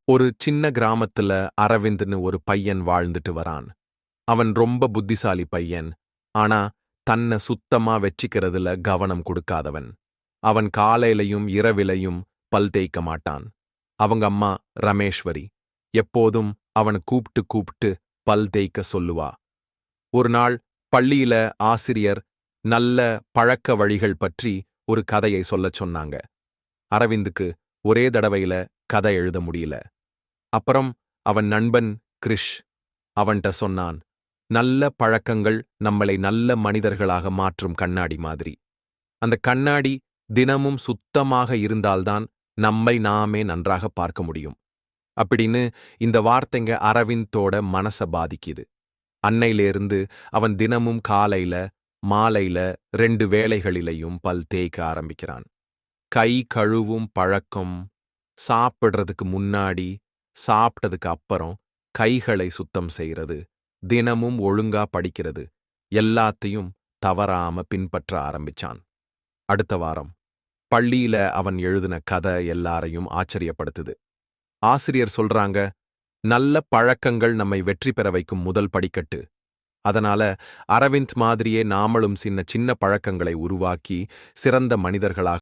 ஒரு சின்ன கிராமத்துல அரவிந்த்னு ஒரு பையன் வாழ்ந்துட்டு வரான். அவன் ரொம்ப புத்திசாலி பையன். ஆனா தன்னை சுத்தமா வச்சிக்கிறதுல கவனம் கொடுக்காதவன். அவன் காலையிலயும் இரவிலையும் பல் தேய்க்க மாட்டான். அவங்க அம்மா ரமேஸ்வரி எப்போதும் அவனை கூப்பிட்டு கூப்பிட்டு பல் தேய்க்க சொல்லுவா. ஒரு நாள் பள்ளியில ஆசிரியர் நல்ல பழக்க வழிகள் பற்றி ஒரு கதையை சொல்லச் சொன்னாங்க. அரவிந்துக்கு ஒரே தடவையில கதை எழுத முடியல. அப்புறம் அவன் நண்பன் கிரிஷ் அவன்கிட்ட சொன்னான், நல்ல பழக்கங்கள் நம்மளை நல்ல மனிதர்களாக மாற்றும் கண்ணாடி மாதிரி. அந்த கண்ணாடி தினமும் சுத்தமாக இருந்தால்தான் நம்மை நாமே நன்றாக பார்க்க முடியும். அப்படின்னு இந்த வார்த்தைங்க அரவிந்தோட மனச பாதிக்குது. அன்னையிலேருந்து அவன் தினமும் காலையில மாலையில 2 வேளைகளிலையும் பல் தேய்க்க ஆரம்பிக்கிறான். கை கழுவும் பழக்கம், சாப்பிடுறதுக்கு முன்னாடி, சாப்பிட்டதுக்கு அப்புறம் கைகளை சுத்தம் செய்யறது, தினமும் ஒழுங்கா படிக்கிறது, எல்லாத்தையும் தவறாம பின்பற்ற ஆரம்பிச்சான். அடுத்த வாரம் பள்ளியில அவன் எழுதின கதை எல்லாரையும் ஆச்சரியப்படுத்துது. ஆசிரியர் சொல்றாங்க, நல்ல பழக்கங்கள் நம்மை வெற்றி பெற வைக்கும் முதல் படிக்கட்டு. அதனால அரவிந்த் மாதிரியே நாமளும் சின்ன சின்ன பழக்கங்களை உருவாக்கி சிறந்த மனிதர்களாக